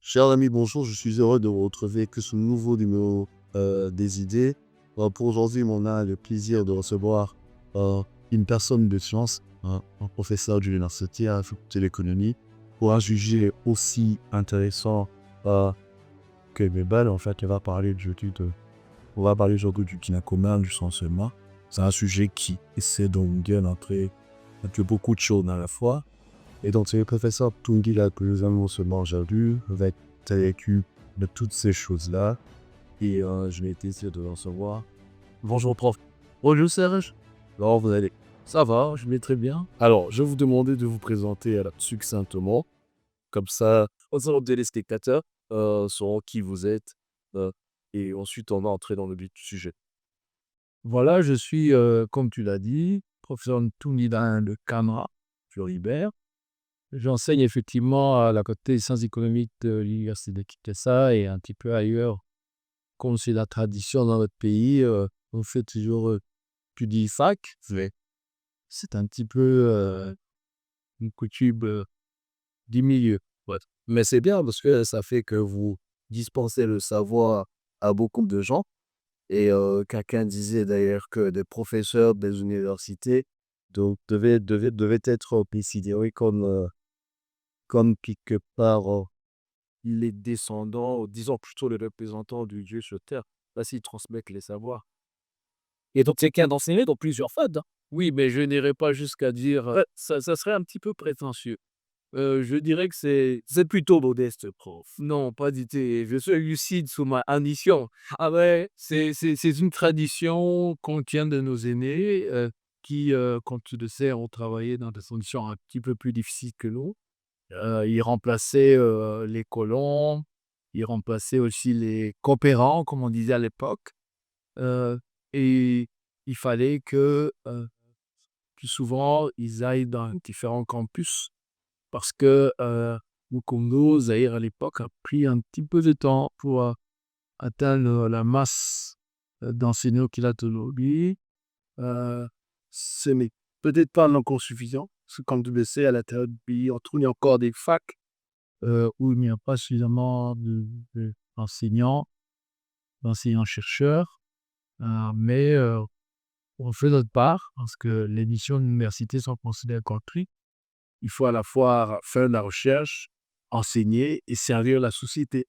Cher ami, bonjour, je suis heureux de vous retrouver que ce nouveau numéro des idées. Pour aujourd'hui, on a le plaisir de recevoir euh, une personne de science, un professeur d'université à la faculté d'économie, pour un sujet aussi intéressant que Bebel. En fait, on va parler aujourd'hui du bien commun, du sensible. C'est un sujet qui essaie d'entrer beaucoup de choses à la fois. Et donc, c'est le professeur Tungi là, que nous allons seulement aujourd'hui, va être vécu de toutes ces choses-là. Et je vais essayer de le recevoir. Bonjour, prof. Bonjour, Serge. Alors, vous allez. Ça va, je vais très bien. Alors, je vais vous demander de vous présenter succinctement. Comme ça, ensemble des téléspectateurs sauront qui vous êtes. euh, et ensuite, on va entrer dans le vif du sujet. Voilà, je suis, comme tu l'as dit, professeur Ntounidin de Camara, Floribert. J'enseigne effectivement à la faculté des sciences économiques de l'université de Kinshasa et un petit peu ailleurs. Comme c'est la tradition dans notre pays, on fait toujours, tu dis fac, Oui. c'est un petit peu une coutume du milieu. Ouais. Mais c'est bien parce que ça fait que vous dispensez le savoir à beaucoup de gens. Et quelqu'un disait d'ailleurs que des professeurs des universités donc, devaient être considérés comme quelque part les descendants, ou disons plutôt les représentants du Dieu sur terre. Là, s'ils transmettent les savoirs. Et donc, c'est quelqu'un d'enseigner dans plusieurs facs. Oui, mais je n'irai pas jusqu'à dire, ça serait un petit peu prétentieux. Je dirais que C'est plutôt modeste, prof. non, pas du tout. Je suis lucide sur ma ambition. Ah ouais, c'est une tradition qu'on tient de nos aînés qui, comme tu le sais, ont travaillé dans des conditions un petit peu plus difficiles que nous. Ils remplaçaient les colons, ils remplaçaient aussi les coopérants, comme on disait à l'époque. Euh, et il fallait que plus souvent, ils aillent dans différents campus parce que le Congo, Zaïre à l'époque, a pris un petit peu de temps pour atteindre la masse d'enseignants qu'il a aujourd'hui. Euh, ce n'est peut-être pas encore suffisant, parce que comme tu le sais, à l'intérieur du pays, on trouve encore des facs où il n'y a pas suffisamment d'enseignants, d'enseignants-chercheurs, mais on fait notre part, parce que les missions de l'université sont considérées comme tri. Il faut à la fois faire de la recherche, enseigner et servir la société.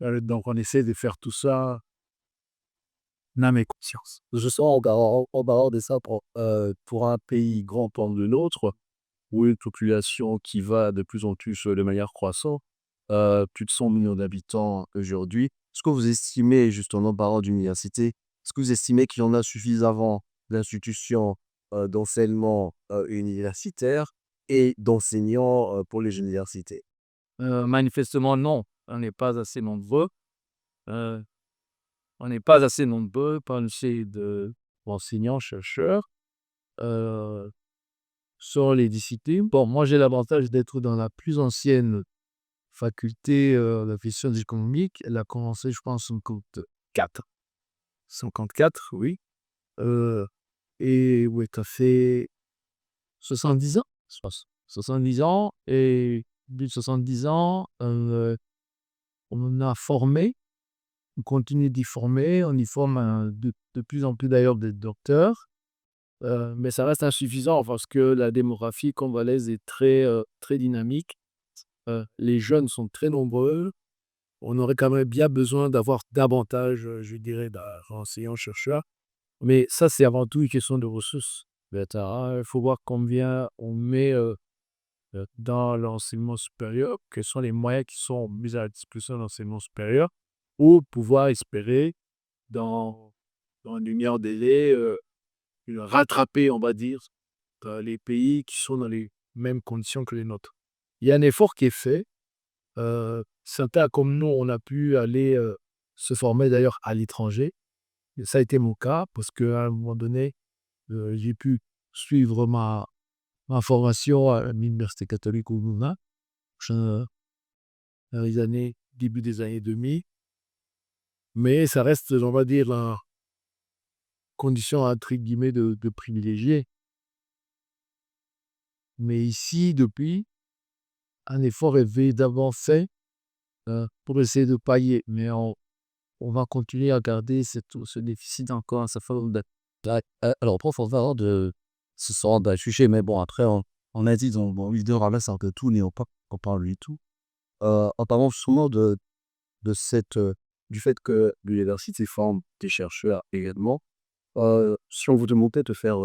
Donc, on essaie de faire tout ça dans mes consciences. Je sens en parlant de ça pour un pays grand comme le nôtre, ou une population qui va de plus en plus de manière croissante, plus de 100 millions d'habitants aujourd'hui. Est-ce que vous estimez, justement, en parlant d'université, est-ce que vous estimez qu'il y en a suffisamment d'institutions d'enseignement universitaire et d'enseignants pour les universités? Manifestement, non, on n'est pas assez nombreux. Euh, on n'est pas assez nombreux pour essayer d'enseignants, chercheurs euh, sur les disciplines. Bon, moi, j'ai l'avantage d'être dans la plus ancienne faculté de sciences économiques. Elle a commencé, je pense, en 54. 54, oui. Euh, et oui, ça fait 70 ans, je pense. 70 ans. Et plus de 70 ans, on a formé, on continue d'y former. On y forme de plus en plus d'ailleurs des docteurs. Mais ça reste insuffisant parce que la démographie congolaise est très dynamique. Les jeunes sont très nombreux. On aurait quand même bien besoin d'avoir davantage, je dirais, d'enseignants-chercheurs. Mais ça, c'est avant tout une question de ressources. Il faut voir combien on met dans l'enseignement supérieur, quels sont les moyens qui sont mis à la disposition de l'enseignement supérieur pour pouvoir espérer, dans, dans un meilleur délai, rattraper, on va dire, les pays qui sont dans les mêmes conditions que les nôtres. Il y a un effort qui est fait. Certains, comme nous, on a pu aller se former d'ailleurs à l'étranger. Et ça a été mon cas parce qu'à un moment donné, j'ai pu suivre ma formation à l'Université catholique au Moulin, dans les années, début des années 2000. Mais ça reste, on va dire, la condition entre guillemets de privilégié. Mais ici, depuis, un effort est évidemment fait pour essayer de pallier. Mais on va continuer à garder ce déficit encore un certain nombre d'années. Alors, prof, on va avoir de ce sort d'un sujet, mais bon, après, on a dit dans mon vidéo, ramasse un peu tout, n'ayons pas qu'on parle du tout. En parlant justement de du fait que l'université forme des chercheurs également, si on vous demandait de faire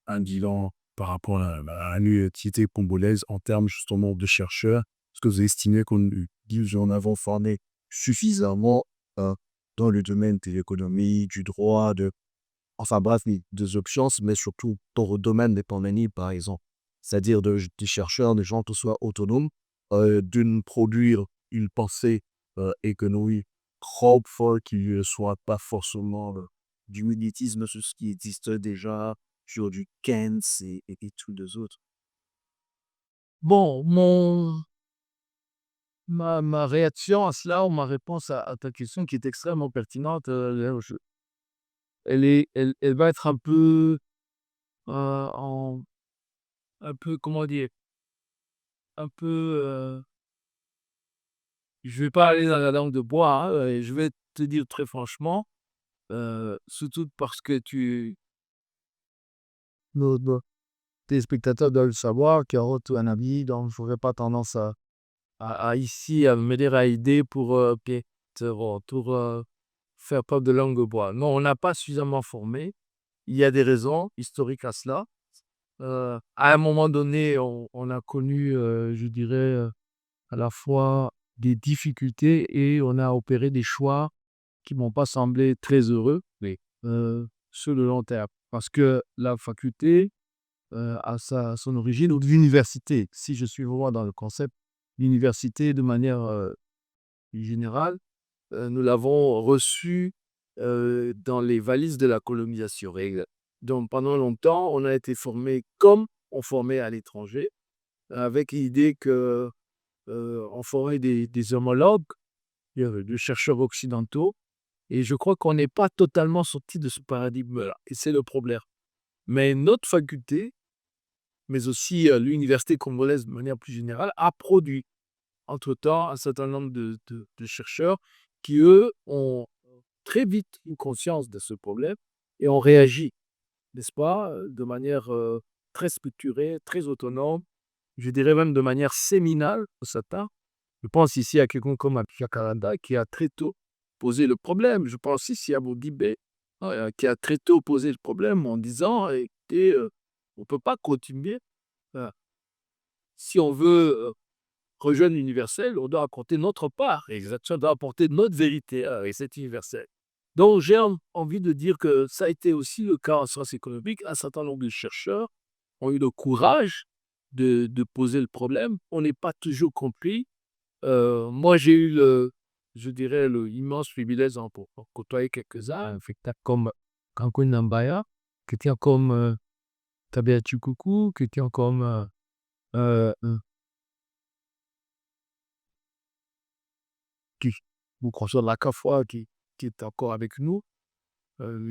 un bilan par rapport à l'université congolaise en termes justement de chercheurs, est-ce que vous estimez nous en avons formé suffisamment dans le domaine de l'économie, du droit, enfin bref, des options, mais surtout dans le domaine des pandémies, par exemple. C'est-à-dire des chercheurs, des gens qui soient autonomes, d'une produire une pensée économique propre, qui ne soit pas forcément du militisme sur ce qui existe déjà, sur du Keynes et tous les autres. Bon, ma réaction à cela, ou ma réponse à ta question qui est extrêmement pertinente, elle va être un peu, en un peu, comment dire? Un peu, je vais pas aller dans la langue de bois, hein, et je vais te dire très franchement, surtout parce que nos téléspectateurs doivent le savoir, qui auront tout un avis, donc je n'aurai pas tendance à ici, à me dire à aider pour, pour, faire preuve de langue de bois. Non, on n'a pas suffisamment formé. Il y a des raisons historiques à cela. À un moment donné, on a connu, je dirais, à la fois des difficultés et on a opéré des choix qui m'ont pas semblé très heureux, Oui. sur le long terme. Parce que la faculté, a son origine, ou l'université, si je suis vraiment dans le concept, l'université de manière, générale, nous l'avons reçue, dans les valises de la colonisation. Donc pendant longtemps, on a été formé comme on formait à l'étranger, avec l'idée que, on ferait des homologues, de chercheurs occidentaux, et je crois qu'on n'est pas totalement sorti de ce paradigme-là, et c'est le problème. Mais notre faculté, mais aussi, l'université congolaise de manière plus générale, a produit entre-temps un certain nombre de chercheurs qui, eux, ont très vite eu conscience de ce problème et ont réagi, n'est-ce pas, de manière, très structurée, très autonome, je dirais même de manière séminale pour certains. Je pense ici à quelqu'un comme Abia Karanda qui a très tôt posé le problème. Je pense ici à Modibe, qui a très tôt posé le problème en disant: «Écoutez, on ne peut pas continuer, heu, si on veut, rejoindre l'universel, on doit apporter notre part, exactement, on doit apporter notre vérité et c'est universel». Donc j'ai envie de dire que ça a été aussi le cas en sciences économiques. Un certain nombre de chercheurs ont eu le courage de poser le problème. On n'est pas toujours compris. Moi, j'ai eu je dirais, l'immense privilège d'en côtoyer quelques-uns, comme Kankou Nambaya, quelqu'un comme, Tabea Chikuku, quelqu'un comme, heu, qui François Lacafroid qui est encore avec nous,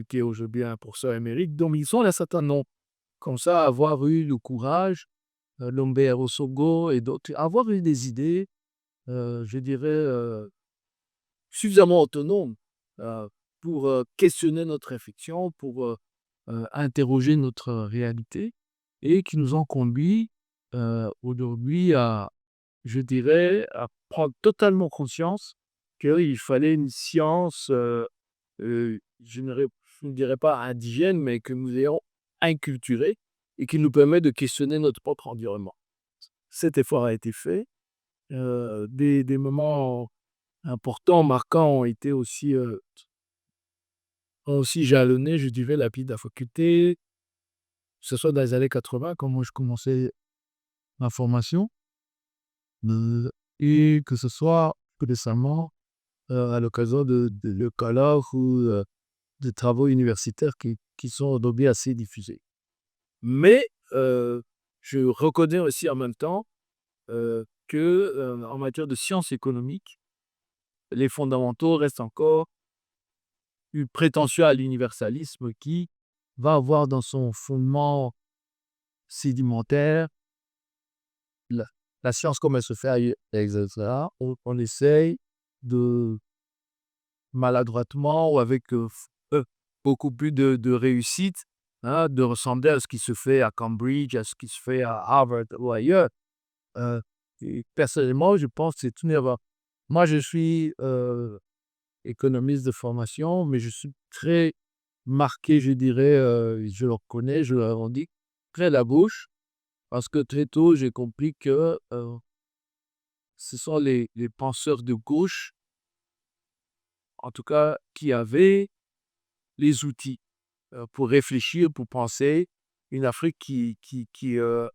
qui est aujourd'hui un professeur émérite. Donc ils sont un certain nombre comme ça à avoir eu le courage, Lomber Osogo et d'autres, avoir eu des idées, je dirais, suffisamment autonomes, pour, questionner notre réflexion, pour, interroger notre réalité, et qui nous ont conduits, aujourd'hui à, je dirais, à prendre totalement conscience qu'il fallait une science, je ne dirais pas indigène, mais que nous ayons inculturée et qui nous permet de questionner notre propre environnement. Cet effort a été fait. Des moments importants, marquants ont été aussi, ont aussi jalonné, je dirais, la vie de la faculté, que ce soit dans les années 80, quand moi je commençais ma formation, et que ce soit plus récemment, à l'occasion de colloques ou, de travaux universitaires qui sont aujourd'hui assez diffusés. Mais, je reconnais aussi en même temps, que, en matière de sciences économiques, les fondamentaux restent encore prétentieux à l'universalisme qui va avoir dans son fondement sédimentaire la science comme elle se fait ailleurs, etc., on essaye de maladroitement ou avec beaucoup plus de réussite, hein, de ressembler à ce qui se fait à Cambridge, à ce qui se fait à Harvard ou ailleurs. Euh, et personnellement, je pense que c'est une erreur. Moi, je suis économiste de formation, mais je suis très marqué, je dirais, je le reconnais, je le revendique, très à la gauche, parce que très tôt, j'ai compris que ce sont les penseurs de gauche, en tout cas, qui avaient les outils pour réfléchir, pour penser une Afrique qui euh,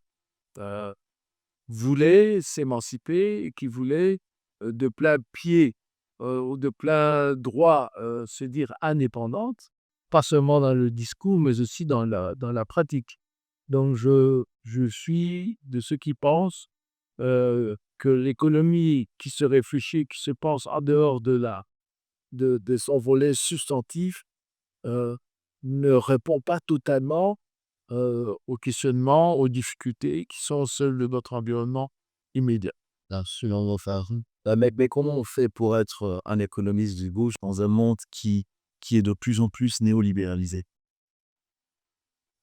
voulait s'émanciper et qui voulait de plein pied ou de plein droit se dire indépendante, pas seulement dans le discours, mais aussi dans la pratique. Donc, je suis de ceux qui pensent que l'économie qui se réfléchit, qui se pense en dehors de son volet substantif, euh, ne répond pas totalement aux questionnements, aux difficultés qui sont celles de notre environnement immédiat. Absolument, Farouk. Mais comment on fait pour être un économiste de gauche dans un monde qui est de plus en plus néolibéralisé?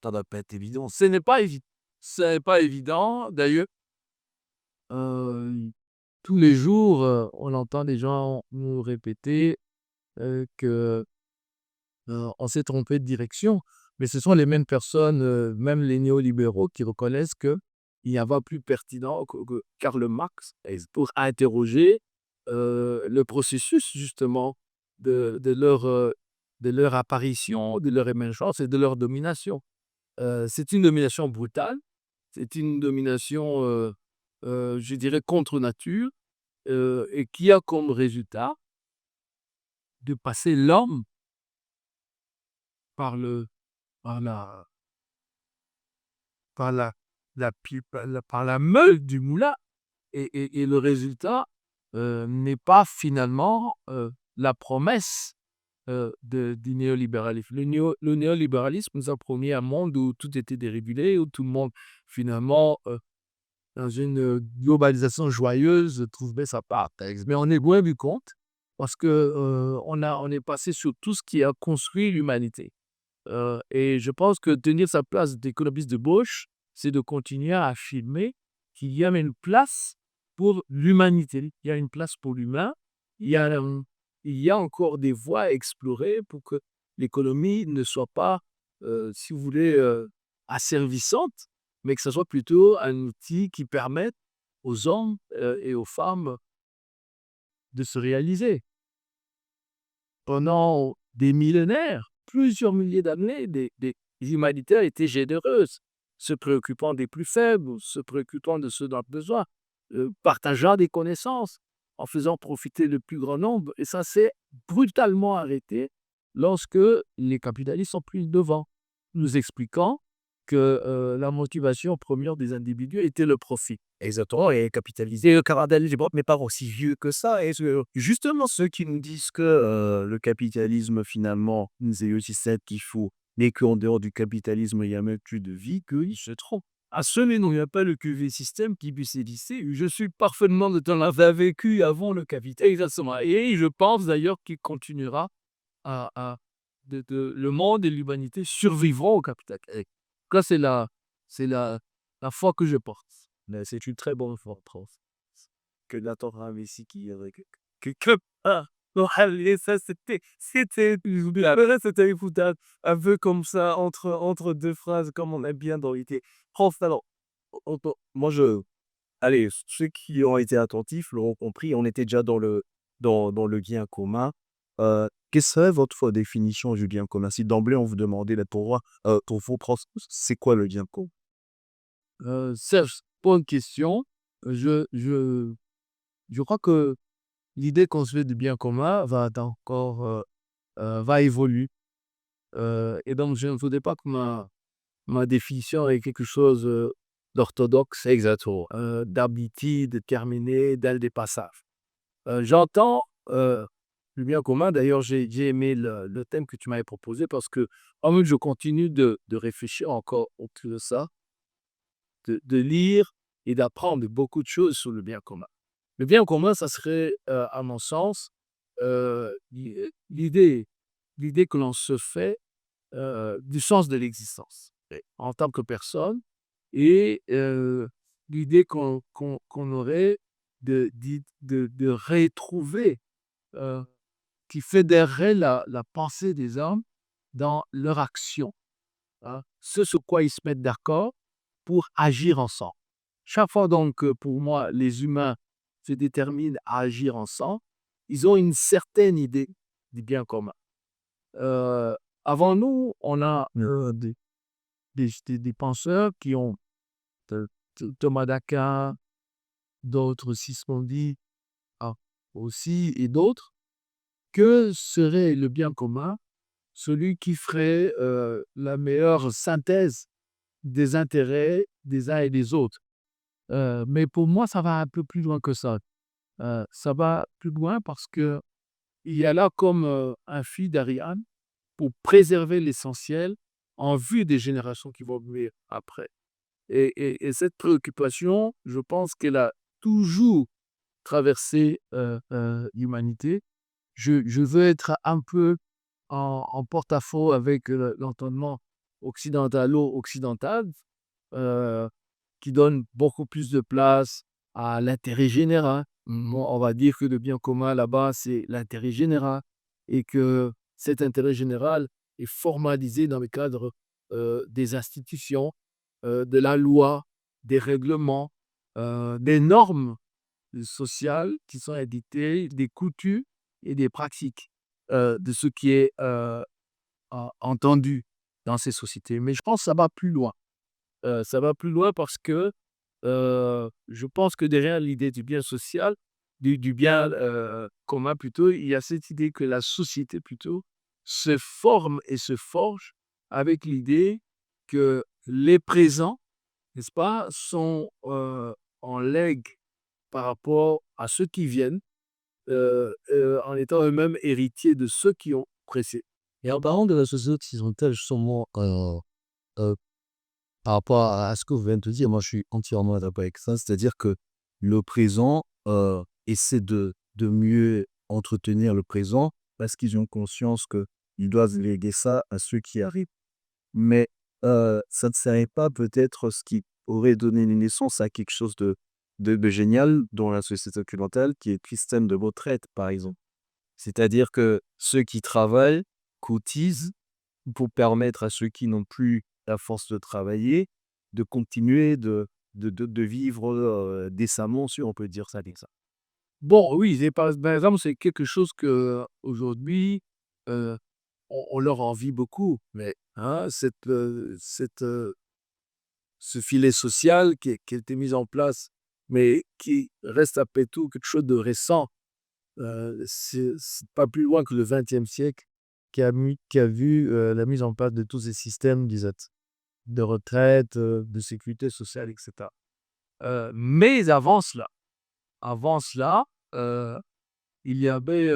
Ça ne doit pas être évident. Ce n'est pas évident. Ce n'est pas évident. D'ailleurs, tous les jours, on entend des gens nous répéter que on s'est trompé de direction. Mais ce sont les mêmes personnes, même les néolibéraux, qui reconnaissent qu'il n'y a pas plus pertinent que Karl Marx pour interroger le processus justement de leur apparition, de leur émergence et de leur domination. C'est une domination brutale, c'est une domination, je dirais, contre nature, et qui a comme résultat de passer l'homme par le, par la, par par la meule du moulin. Et le résultat n'est pas finalement la promesse du néolibéralisme. Le néolibéralisme nous a promis un monde où tout était dérégulé, où tout le monde, finalement, dans une globalisation joyeuse, trouvait sa part. Mais on est loin du compte parce que on est passé sur tout ce qui a construit l'humanité. Et je pense que tenir sa place d'économiste de gauche, c'est de continuer à affirmer qu'il y a une place pour l'humanité. Il y a une place pour l'humain. Il y a, il y a encore des voies à explorer pour que l'économie ne soit pas, si vous voulez, asservissante, mais que ce soit plutôt un outil qui permette aux hommes et aux femmes de se réaliser. Pendant des millénaires, plusieurs milliers d'années, des humanitaires étaient généreuses, se préoccupant des plus faibles, se préoccupant de ceux qui ont besoin, partageant des connaissances, en faisant profiter le plus grand nombre. Et ça s'est brutalement arrêté lorsque les capitalistes ont pris le devant, nous expliquant que la motivation première des individus était le profit. Exactement, et capitaliser le capitalisme n'est pas aussi vieux que ça. Et justement, ceux qui nous disent que le capitalisme, finalement, c'est le système qu'il faut, mais qu'en dehors du capitalisme, il n'y a même plus de vie, qu'ils se trompent. Absolument, il n'y a pas le QV système qui puisse exister. Je suis parfaitement de temps là vécu avant le capitalisme. Exactement. Et je pense d'ailleurs qu'il continuera le monde et l'humanité survivront au capitalisme. Ça, c'est la foi que je porte. Mais c'est une très bonne France. Que Nathan Messi qui Ah, non, allez, ça, c'était épouvantable. Un peu comme ça, entre deux phrases, comme on aime bien dans l'idée. France, alors, moi, allez, ceux qui ont été attentifs l'auront compris, on était déjà dans le bien commun. Quelle serait votre définition du bien commun? Si d'emblée on vous demandait, là, pour vous, c'est quoi le bien commun? Serge, bonne question. Je, je, je crois que l'idée qu'on se fait du bien commun va évoluer. Et donc, je ne voudrais pas que ma définition est quelque chose d'orthodoxe, Exactement. d'abouti, déterminé, dès le passage. J'entends le bien commun. D'ailleurs, j'ai aimé le thème que tu m'avais proposé parce que, en même je continue de réfléchir encore autour de ça, de lire et d'apprendre beaucoup de choses sur le bien commun. Le bien commun, ça serait, à mon sens, l'idée que l'on se fait du sens de l'existence en tant que personne et l'idée qu'on aurait de retrouver, euh, qui fédérerait la pensée des hommes dans leur action, hein, ce sur quoi ils se mettent d'accord pour agir ensemble. Chaque fois donc que pour moi les humains se déterminent à agir ensemble, ils ont une certaine idée du bien commun. Euh, Avant nous, on a des penseurs qui ont Thomas d'Aquin, d'autres Sismondi ah, aussi, et d'autres. Que serait le bien commun? Celui qui ferait la meilleure synthèse des intérêts des uns et des autres. Mais pour moi, ça va un peu plus loin que ça. Ça va plus loin parce que il y a là comme un fil d'Ariane pour préserver l'essentiel en vue des générations qui vont venir après. Et cette préoccupation, je pense qu'elle a toujours traversé l'humanité. Je veux être un peu en porte-à-faux avec l'entendement occidentalo-occidental, euh, qui donne beaucoup plus de place à l'intérêt général. Bon, on va dire que le bien commun là-bas, c'est l'intérêt général et que cet intérêt général est formalisé dans le cadre des institutions, de la loi, des règlements, des normes sociales qui sont édictées, des coutumes et des pratiques de ce qui est entendu dans ces sociétés. Mais je pense que ça va plus loin. Ça va plus loin parce que je pense que derrière l'idée du bien social, du bien commun plutôt, il y a cette idée que la société plutôt se forme et se forge avec l'idée que les présents, n'est-ce pas, sont en legs par rapport à ceux qui viennent, en étant eux-mêmes héritiers de ceux qui ont précédé. Et en parlant de la société occidentale, justement, euh, par rapport à ce que vous venez de dire, moi je suis entièrement d'accord avec ça. C'est-à-dire que le présent essaie de mieux entretenir le présent parce qu'ils ont conscience qu'ils doivent léguer ça à ceux qui arrivent. Mais ça ne serait pas peut-être ce qui aurait donné naissance à quelque chose de génial dans la société occidentale, qui est le système de retraite, par exemple. C'est-à-dire que ceux qui travaillent cotisent pour permettre à ceux qui n'ont plus la force de travailler de continuer de vivre décemment, si on peut dire ça comme ça. Bon, oui, par exemple, c'est quelque chose que aujourd'hui on leur envie beaucoup. Mais hein, ce filet social qui a été mis en place, mais qui reste après tout quelque chose de récent. C'est pas plus loin que le XXe siècle qui a vu la mise en place de tous ces systèmes, disais, de retraite, de sécurité sociale, etc. Mais avant cela, il y avait,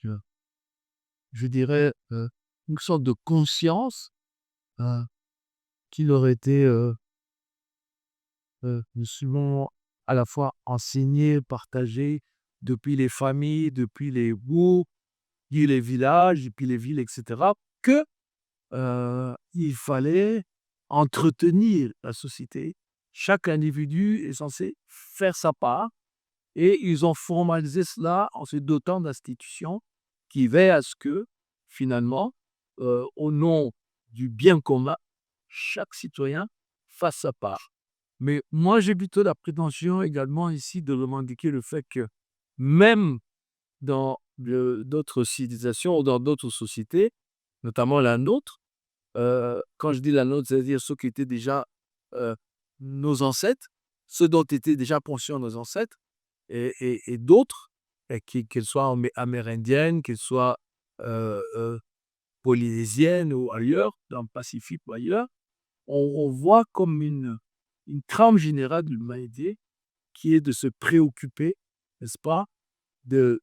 que- je dirais, une sorte de conscience euh, qui leur était souvent à la fois enseignée, partagée depuis les familles, depuis les bourgs, puis les villages, et puis les villes, etc., que il fallait entretenir la société. Chaque individu est censé faire sa part et ils ont formalisé cela en se dotant d'institutions qui veillent à ce que, finalement, au nom du bien commun, chaque citoyen fasse sa part. Mais moi, j'ai plutôt la prétention également ici de revendiquer le fait que même dans d'autres civilisations ou dans d'autres sociétés, notamment la nôtre, quand je dis la nôtre, c'est-à-dire ceux qui étaient déjà euh, nos ancêtres, ceux dont étaient déjà conscients nos ancêtres, et d'autres, qu'elles soient amérindiennes, qu'elles soient polynésiennes ou ailleurs, dans le Pacifique ou ailleurs, on voit comme une trame générale de l'humanité qui est de se préoccuper, n'est-ce pas, de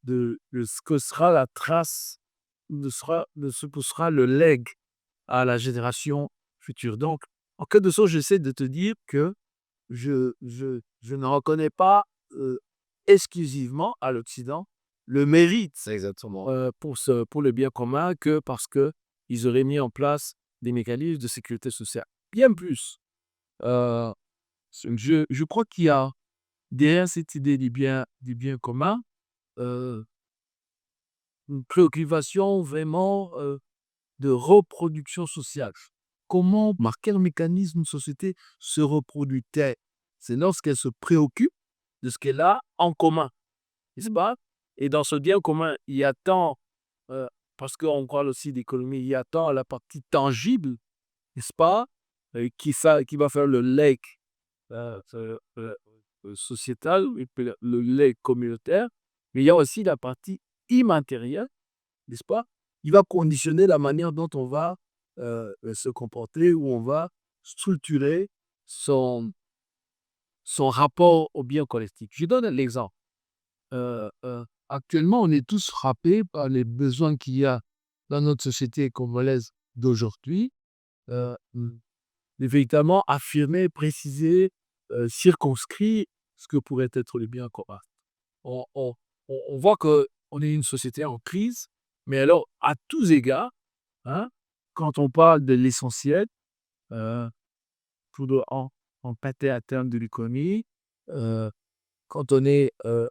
ce que sera la trace, de ce que sera le legs à la génération future. Donc, en quelque sorte, j'essaie de te dire que je ne reconnais pas exclusivement à l'Occident le mérite C'est exactement. pour le bien commun que parce qu'ils auraient mis en place des mécanismes de sécurité sociale. Bien plus, euh, je crois qu'il y a derrière cette idée du bien commun euh, une préoccupation vraiment de reproduction sociale. Comment, par quel mécanisme une société se reproduit-elle? C'est lorsqu'elle se préoccupe de ce qu'elle a en commun, n'est-ce pas? Et dans ce bien commun, il y a tant, euh, parce qu'on parle aussi d'économie, il y a tant la partie tangible, n'est-ce pas? Qui va faire le legs sociétal, et puis le legs communautaire, mais il y a aussi la partie immatérielle, n'est-ce pas? Il va conditionner la manière dont on va se comporter, où on va structurer son rapport au bien collectif. Je donne l'exemple. Actuellement, on est tous frappés par les besoins qu'il y a dans notre société congolaise d'aujourd'hui, de véritablement affirmer, préciser, circonscrire ce que pourrait être le bien commun. On voit qu'on est une société en crise, mais alors à tous égards, hein, quand on parle de l'essentiel, euh, en pâté à terme de l'économie, euh, quand on est euh,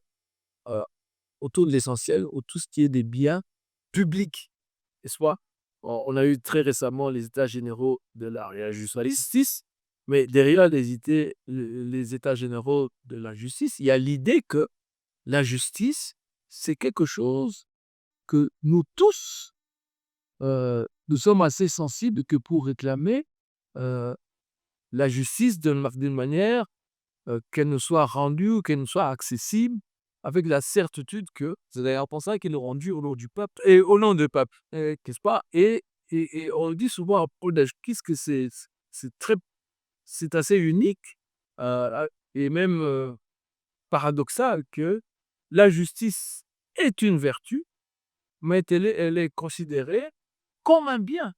autour de l'essentiel, ou tout ce qui est des biens publics, n'est-ce pas? On a eu très récemment les états généraux de la justice, mais derrière les états généraux de la justice, il y a l'idée que la justice, c'est quelque chose que nous tous, nous sommes assez sensibles que pour réclamer euh, la justice d'une manière qu'elle nous soit rendue ou qu'elle nous soit accessible avec la certitude que c'est d'ailleurs pour ça qu'elle est rendue au nom du peuple et au nom du peuple, n'est-ce pas? Et on dit souvent à propos de la justice que c'est très, c'est assez unique et même paradoxal que la justice est une vertu, mais elle est considérée comme un bien,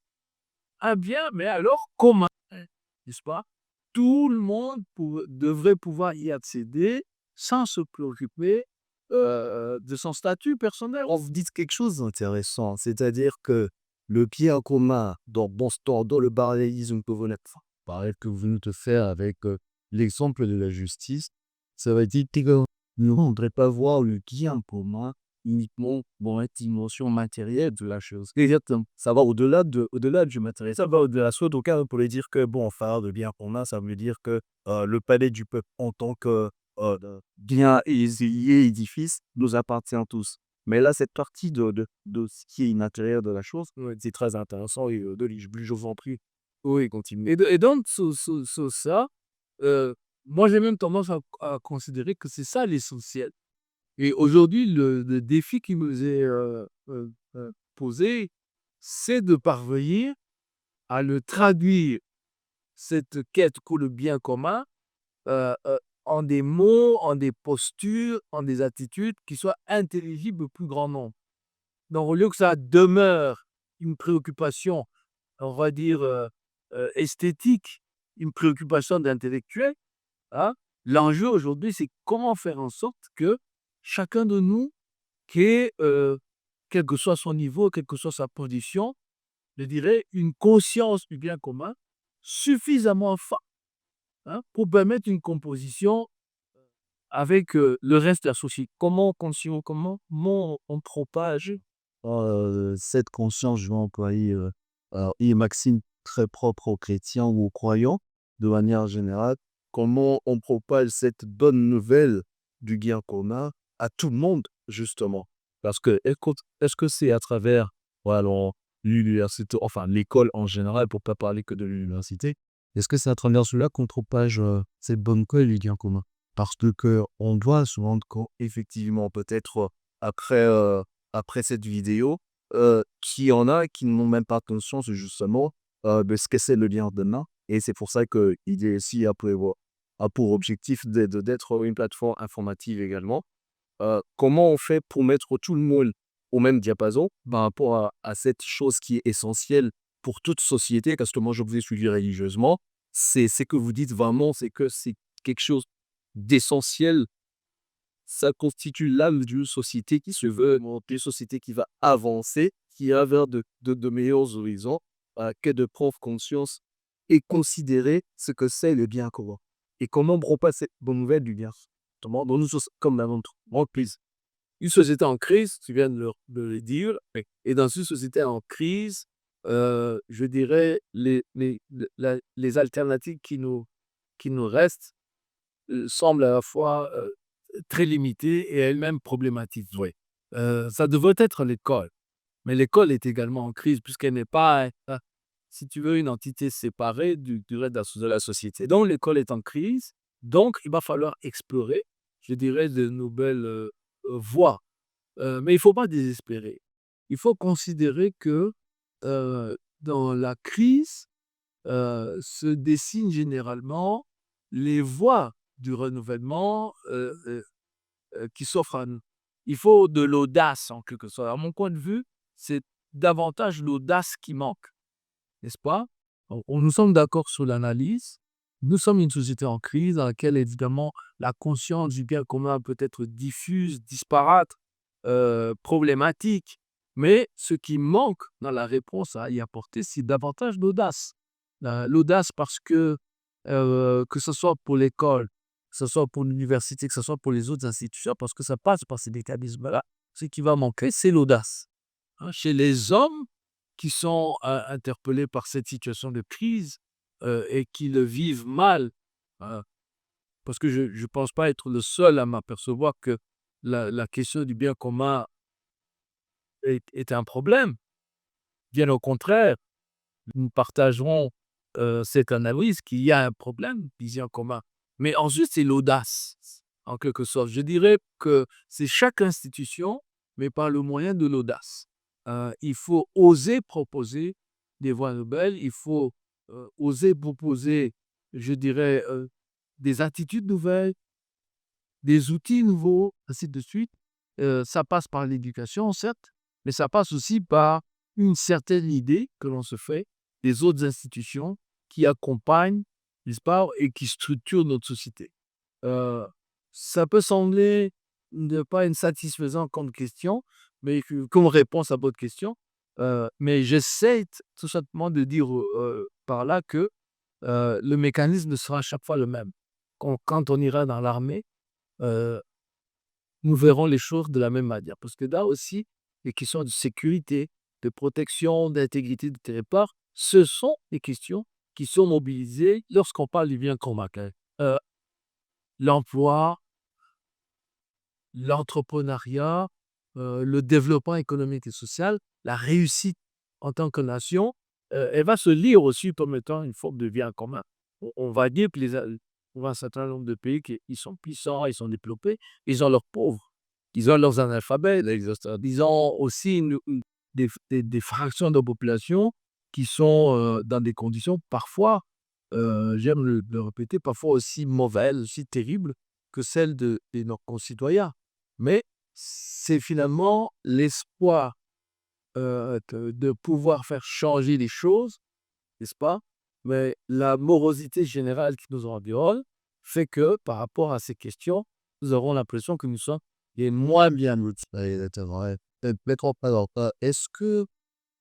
mais alors commun, n'est-ce pas? Tout le monde devrait pouvoir y accéder sans se préoccuper de son statut personnel. Vous dites quelque chose d'intéressant, c'est-à-dire que le bien commun dans le parallélisme que vous venez de faire avec l'exemple de la justice, ça va dire que nous, on ne devrait pas voir le bien commun uniquement dans la dimension matérielle de la chose. exactement. Ça va au-delà du matériel. Ça va au-delà. Soit donc on pourrait dire que, bon, enfin, le bien commun, ça veut dire que le palais du peuple en tant que bien et édifice nous appartient tous. Mais là, cette partie de ce qui est immatériel de la chose, Ouais. c'est très intéressant et je vous en prie. Oui, continue. Et donc, sur ça, moi j'ai même tendance à considérer que c'est ça l'essentiel. Et aujourd'hui, le défi qui nous est posé, c'est de parvenir à le traduire, cette quête pour le bien commun, en des mots, en des postures, en des attitudes qui soient intelligibles au plus grand nombre. Donc, au lieu que ça demeure une préoccupation, on va dire, esthétique, une préoccupation d'intellectuel, hein, l'enjeu aujourd'hui, c'est comment faire en sorte que chacun de nous, qui est, quel que soit son niveau, quelle que soit sa position, je dirais, une conscience du bien commun suffisamment forte, hein, pour permettre une composition avec le reste de la société. Comment on propage Cette conscience, je vais employer alors, une maxime très propre aux chrétiens ou aux croyants, de manière générale, comment on propage cette bonne nouvelle du bien commun à tout le monde, justement. Parce que, écoute, est-ce que c'est à travers voilà, l'université, enfin l'école en général, pour ne pas parler que de l'université, est-ce que c'est à travers cela qu'on propage cette bonne nouvelle du bien commun? Parce que on doit se rendre compte, Effectivement, peut-être après, après cette vidéo, qu'il y en a qui n'ont même pas conscience justement de ce que c'est le lien demain. Et c'est pour ça qu'il est aussi a pour objectif d'être une plateforme informative également. Comment on fait pour mettre tout le monde au même diapason par rapport à cette chose qui est essentielle pour toute société, parce que moi je vous ai suivi religieusement, c'est ce que vous dites vraiment, c'est que c'est quelque chose d'essentiel. Ça constitue l'âme d'une société qui se veut une société qui va avancer, qui a vers de meilleurs horizons, que de prendre conscience et considérer ce que c'est le bien commun. Et comment on pas cette bonne nouvelle du bien, notamment dans une société comme la nôtre, en crise. Une société en crise, tu viens de le dire, et dans une société en crise, je dirais, les alternatives qui nous restent semblent à la fois très limitées et elles-mêmes problématiques. Oui. Ça devrait être l'école, mais l'école est également en crise puisqu'elle n'est pas, si tu veux, une entité séparée du reste de la société. Donc l'école est en crise, donc il va falloir explorer, je dirais, de nouvelles voies. Mais il ne faut pas désespérer. Il faut considérer que dans la crise se dessinent généralement les voies du renouvellement qui s'offrent à nous. Il faut de l'audace en quelque sorte. À mon point de vue, c'est davantage l'audace qui manque, n'est-ce pas? Nous sommes d'accord sur l'analyse. Nous sommes une société en crise dans laquelle évidemment la conscience du bien commun peut être diffuse, disparate, problématique. Mais ce qui manque dans la réponse à y apporter, c'est davantage l'audace. L'audace parce que ce soit pour l'école, que ce soit pour l'université, que ce soit pour les autres institutions, parce que ça passe par ces mécanismes-là, ce qui va manquer, c'est l'audace. Chez les hommes qui sont interpellés par cette situation de crise et qui le vivent mal, euh, parce que je ne pense pas être le seul à m'apercevoir que la question du bien commun est un problème. Bien au contraire, nous partagerons cette analyse qu'il y a un problème du bien commun. Mais ensuite, c'est l'audace, en quelque sorte. Je dirais que c'est chaque institution, mais par le moyen de l'audace. Il faut oser proposer des voies nouvelles, il faut oser proposer, je dirais, des attitudes nouvelles, des outils nouveaux, ainsi de suite. Ça passe par l'éducation, certes, mais ça passe aussi par une certaine idée que l'on se fait des autres institutions qui accompagnent, n'est-ce pas, et qui structurent notre société. Euh, Ça peut sembler ne pas une satisfaisante comme question, mais comme réponse à votre question. Mais j'essaie tout simplement de dire par là que le mécanisme sera à chaque fois le même. Quand on ira dans l'armée, euh, nous verrons les choses de la même manière. Parce que là aussi, les questions de sécurité, de protection, d'intégrité du territoire, ce sont des questions qui sont mobilisées lorsqu'on parle du bien commun. Euh, L'emploi, l'entrepreneuriat, le développement économique et social, la réussite en tant que nation, elle va se lire aussi comme étant une forme de bien commun. On va dire que on a un certain nombre de pays qui ils sont puissants, ils sont développés, ils ont leurs pauvres, ils ont leurs analphabètes, ils ont aussi des fractions de population qui sont dans des conditions parfois, j'aime le répéter, parfois aussi mauvaises, aussi terribles que celles de nos concitoyens. Mais c'est finalement l'espoir de pouvoir faire changer les choses, n'est-ce pas? Mais la morosité générale qui nous environne fait que, par rapport à ces questions, nous aurons l'impression que nous sommes les moins bien lotis. Exactement, ouais. Mettre en place ça. Est-ce que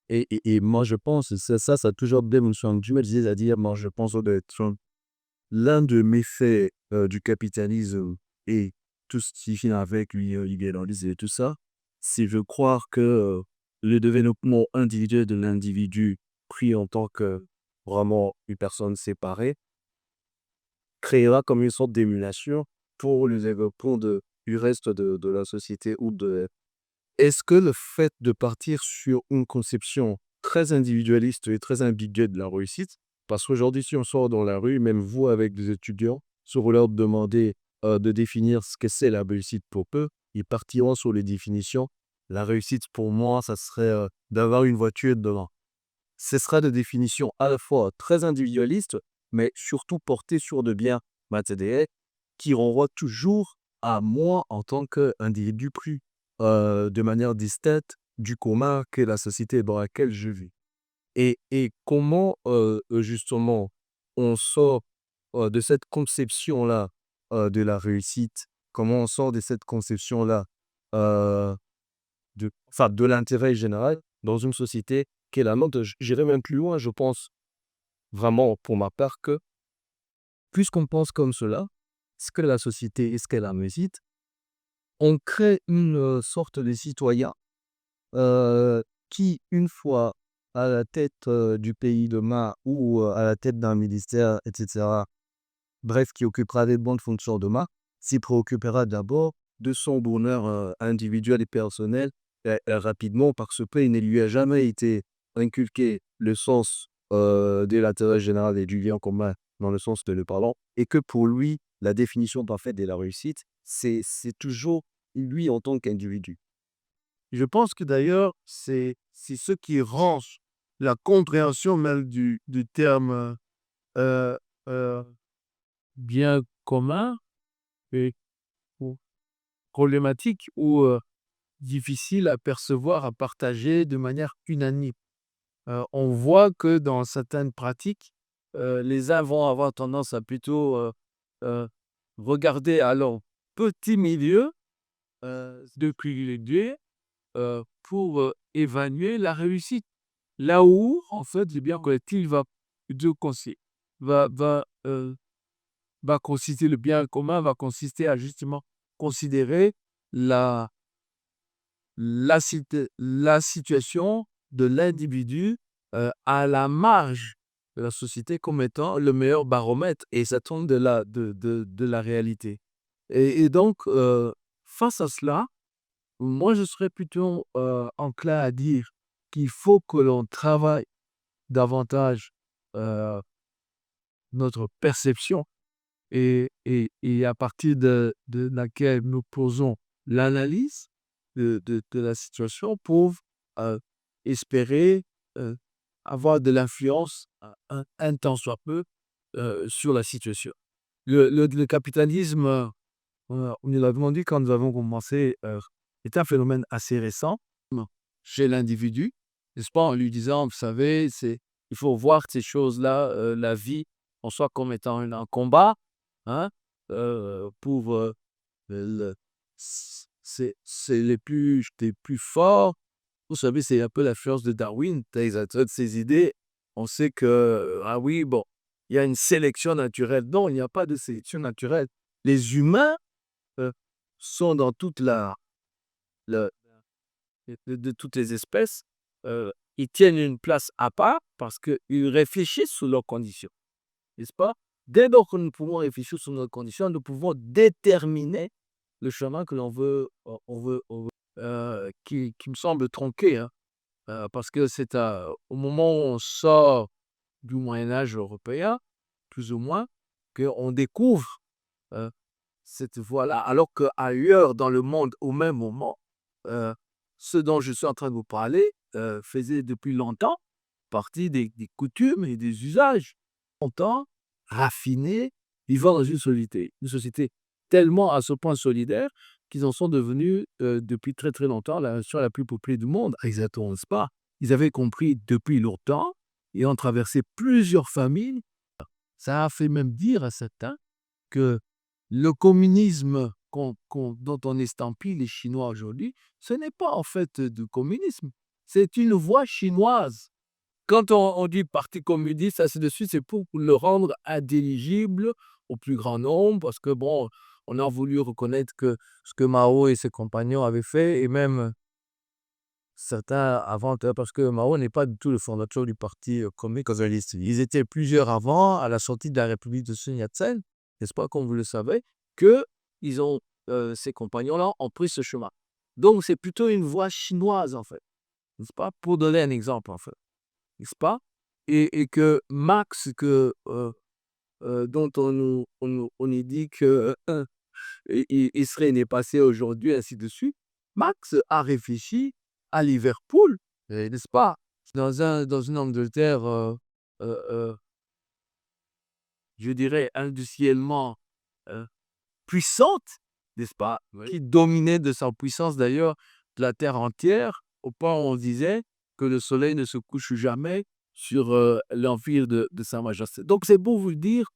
et moi je pense, ça a toujours bien me semble, du mal, c'est-à-dire, moi je pense d'être l'un de méfaits du capitalisme et tout ce qui vient avec lui, libéralisme et tout ça, c'est de croire que le développement individuel de l'individu pris en tant que vraiment une personne séparée créera comme une sorte d'émulation pour le développement du reste de la société ou de... Est-ce que le fait de partir sur une conception très individualiste et très individuelle de la réussite, parce qu'aujourd'hui, si on sort dans la rue, même vous avec des étudiants, si vous leur demandez de définir ce que c'est la réussite pour eux, ils partiront sur les définitions. La réussite pour moi, ça serait d'avoir une voiture devant. Ce sera des définitions à la fois très individualistes, mais surtout portées sur de biens matériels qui renvoient toujours à moi en tant qu'individu pris de manière distincte du commun qu'est la société dans laquelle je vis. Et comment justement on sort de cette conception-là de la réussite? Comment on sort de cette conception-là de l'intérêt général dans une société qui est la nôtre? J'irai même plus loin, je pense vraiment pour ma part que puisqu'on pense comme cela, ce que la société est ce qu'elle la réussite, on crée une sorte de citoyen qui, une fois à la tête du pays demain ou à la tête d'un ministère, etc., bref, qui occupera des bonnes fonctions demain, s'y préoccupera d'abord de son bonheur individuel et personnel rapidement parce qu'il ne lui a jamais été inculqué le sens de l'intérêt général et du bien commun dans le sens de le parlant, et que pour lui, la définition parfaite de la réussite, c'est toujours lui en tant qu'individu. Je pense que d'ailleurs, c'est ce qui rend la compréhension même du terme euh, euh, Bien commun et ou problématique ou difficile à percevoir, à partager de manière unanime. On voit que dans certaines pratiques, les uns vont avoir tendance à plutôt euh, regarder à leur petit milieu de privilégiés pour évaluer la réussite. Là où, en fait, le bien collectif va plutôt va, va, euh, va consister, le bien commun va consister à justement considérer la, la situation de l'individu à la marge de la société comme étant le meilleur baromètre et ça tombe de la réalité. Et donc, face à cela, moi, je serais plutôt enclin à dire qu'il faut que l'on travaille davantage euh, notre perception et à partir de laquelle nous posons l'analyse de la situation pour euh, espérer euh, avoir de l'influence, un tant soit peu, sur la situation. Le capitalisme, nous l'avons dit quand nous avons commencé, est un phénomène assez récent chez l'individu, n'est-ce pas, en lui disant, vous savez, il faut voir ces choses-là, la vie, en soi comme étant un combat, hein, pour c'est les plus forts. Vous savez, c'est un peu l'influence de Darwin. Ils ont ces idées. On sait que, ah oui, bon, il y a une sélection naturelle. Non, il n'y a pas de sélection naturelle. Les humains euh, sont dans toute de toutes les espèces. Ils tiennent une place à part parce qu'ils réfléchissent sur leurs conditions. N'est-ce pas? Dès lors que nous pouvons réfléchir sur nos conditions, nous pouvons déterminer le chemin que l'on veut, qui me semble tronqué, hein, parce que c'est au moment où on sort du Moyen-Âge européen, plus ou moins, qu'on découvre euh, cette voie-là, alors qu'ailleurs dans le monde, au même moment, euh, ce dont je suis en train de vous parler faisait depuis longtemps partie des coutumes et des usages. Longtemps, raffinés, vivant dans une société tellement à ce point solidaire qu'ils en sont devenus, depuis très très longtemps, la nation la plus peuplée du monde. Exactement, n'est-ce pas? Ils avaient compris depuis longtemps et ont traversé plusieurs familles. Ça a fait même dire à certains que le communisme dont on estampille les Chinois aujourd'hui, ce n'est pas en fait du communisme, c'est une voie chinoise. Quand on dit parti communiste, ainsi de suite, c'est pour le rendre intelligible au plus grand nombre, parce que bon, on a voulu reconnaître que ce que Mao et ses compagnons avaient fait, et même certains avant, parce que Mao n'est pas du tout le fondateur du parti communiste. Ils étaient plusieurs avant, à la sortie de la République de Sun Yat-sen, n'est-ce pas, comme vous le savez, que ces compagnons-là ont pris ce chemin. Donc, c'est plutôt une voie chinoise, en fait, n'est-ce pas, pour donner un exemple, en fait, n'est-ce pas? Et que Marx, dont on nous dit que il serait né passé aujourd'hui, ainsi de suite, Marx a réfléchi à Liverpool, n'est-ce pas? Dans une Angleterre, je dirais, industriellement euh, puissante, n'est-ce pas? Oui. Qui dominait de sa puissance d'ailleurs la terre entière, au point où on disait que le soleil ne se couche jamais sur l'empire de Sa Majesté. Donc c'est pour vous dire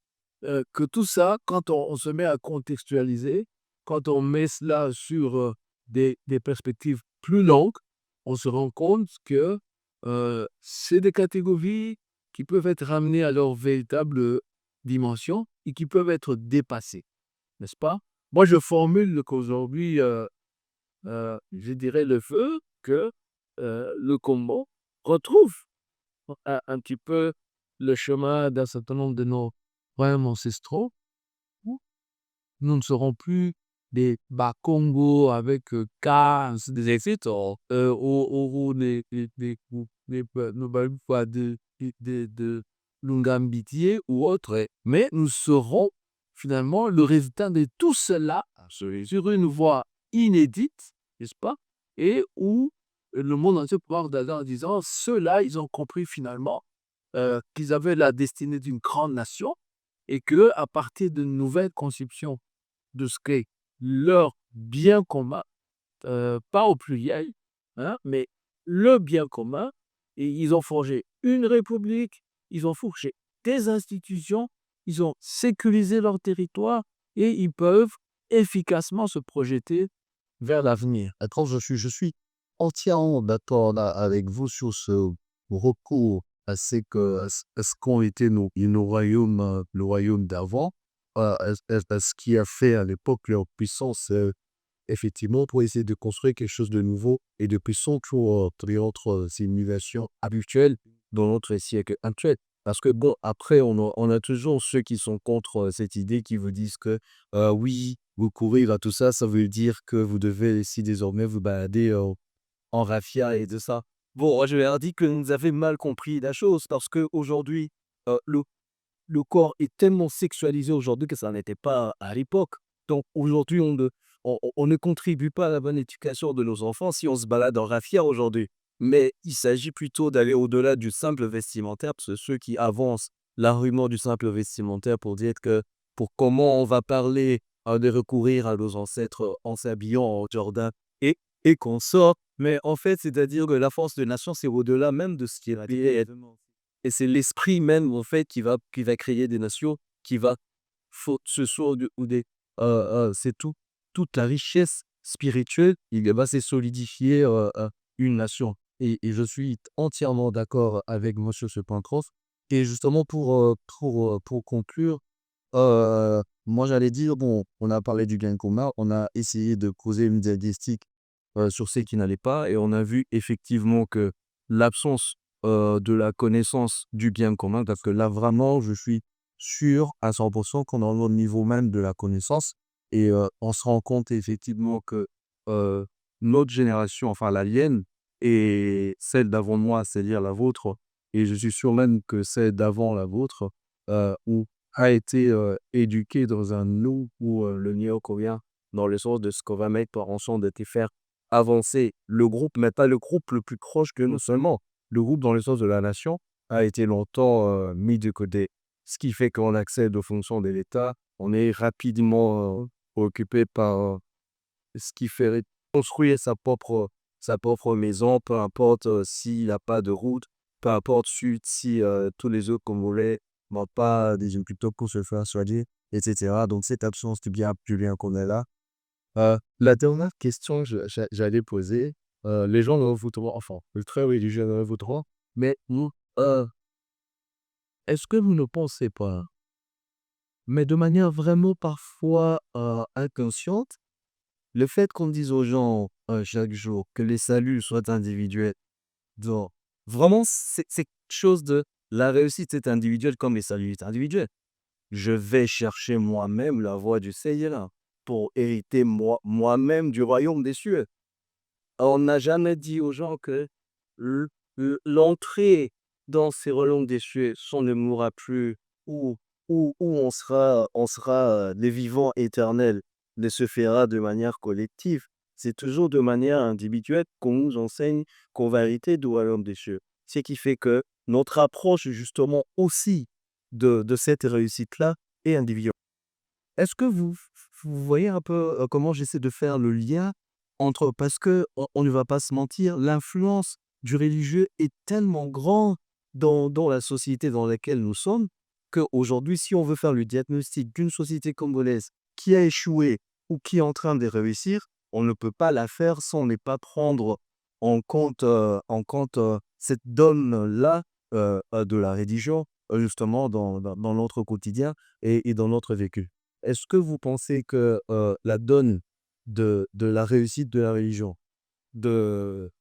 que tout ça, quand on se met à contextualiser, quand on met cela sur des perspectives plus longues, on se rend compte que c'est des catégories qui peuvent être ramenées à leur véritable dimension et qui peuvent être dépassées, n'est-ce pas? Moi, je formule qu'aujourd'hui, je dirais le feu que le Congo retrouve un petit peu le chemin d'un certain nombre de nos royaumes ancestraux, où nous ne serons plus des Bakongo avec 15 des exércitos, ou Nobalupa de Lungambitié ou autres, mais nous serons finalement le résultat de tout cela sur une voie inédite, n'est-ce pas? Et où le monde entier pourra regarder en disant, ceux-là, ils ont compris finalement qu'ils avaient la destinée d'une grande nation et que à partir de nouvelles conceptions de ce qu'est leur bien commun, pas au pluriel, hein, mais le bien commun, et ils ont forgé une république, ils ont forgé des institutions, ils ont sécurisé leur territoire et ils peuvent efficacement se projeter vers l'avenir. Attends, je suis entièrement d'accord là avec vous sur ce recours à ce qu'ont été nos royaumes, le royaume d'avant, à ce qui a fait à l'époque leur puissance, effectivement, pour essayer de construire quelque chose de nouveau et de puissant pour les autres civilisations habituelles dans notre siècle actuel. Parce que bon, après, on a toujours ceux qui sont contre cette idée, qui vous disent que oui, vous courir à tout ça, ça veut dire que vous devez ici désormais vous balader en raffia et de ça. Bon, moi, je leur dis que vous avez mal compris la chose, parce qu'aujourd'hui, le corps est tellement sexualisé aujourd'hui que ça n'était pas à l'époque. Donc aujourd'hui, on ne contribue pas à la bonne éducation de nos enfants si on se balade en raffia aujourd'hui. Mais il s'agit plutôt d'aller au-delà du simple vestimentaire, parce que ceux qui avancent l'argument du simple vestimentaire pour dire que pour comment on va parler de recourir à nos ancêtres en s'habillant en Jordan et qu'on sort. Mais en fait, c'est-à-dire que la force de nation, c'est au-delà même de ce qui est habillé. Et c'est l'esprit même, en fait, qui va créer des nations, qui va, ce sont c'est toute la richesse spirituelle, il va se solidifier une nation. Et je suis entièrement d'accord avec monsieur ce point cross. Et justement, pour conclure, moi j'allais dire, bon, on a parlé du bien commun, on a essayé de poser une diagnostic sur ce qui n'allait pas, et on a vu effectivement que l'absence de la connaissance du bien commun, parce que là vraiment je suis sûr à 100% qu'on est au niveau même de la connaissance, et on se rend compte effectivement que euh, notre génération, enfin la mienne et celle d'avant moi, c'est-à-dire la vôtre, et je suis sûr même que celle d'avant la vôtre, a été éduquée dans un nous ou le néo-coréen, dans le sens de ce qu'on va mettre par ensemble de te faire avancer le groupe, mais pas le groupe le plus proche que nous seulement. Le groupe, dans le sens de la nation, a été longtemps mis de côté. Ce qui fait qu'on accède aux fonctions de l'État, on est rapidement occupé par ce qui fait construire sa propre maison, peu importe s'il n'a pas de route, peu importe si tous les autres Congolais n'ont pas des hôpitaux pour se faire soigner, etc. Donc cette absence du bien qu'on est là. La dernière question que j'allais poser, les gens le voudront, enfin, le très religieux le voudront, mais est-ce que vous ne pensez pas, mais de manière vraiment parfois inconsciente, le fait qu'on dise aux gens chaque jour que les saluts soient individuels, donc vraiment c'est quelque chose de la réussite est individuelle comme les saluts est individuels. Je vais chercher moi-même la voie du Seigneur pour hériter moi-même du royaume des cieux. On n'a jamais dit aux gens que l- l'entrée dans ces royaumes des cieux, on ne mourra plus, ou, ou on sera des vivants éternels, ne se fera de manière collective. C'est toujours de manière individuelle qu'on nous enseigne qu'on va hériter du royaume des cieux. Ce qui fait que notre approche justement aussi de cette réussite-là est individuelle. Est-ce que vous voyez un peu comment j'essaie de faire le lien entre, parce que on ne va pas se mentir, l'influence du religieux est tellement grande dans la société dans laquelle nous sommes, qu'aujourd'hui, si on veut faire le diagnostic d'une société congolaise qui a échoué ou qui est en train de réussir, on ne peut pas la faire sans ne pas prendre en compte cette donne-là de la religion, justement, dans notre quotidien et dans notre vécu. Est-ce que vous pensez que la donne de la réussite de la religion, de,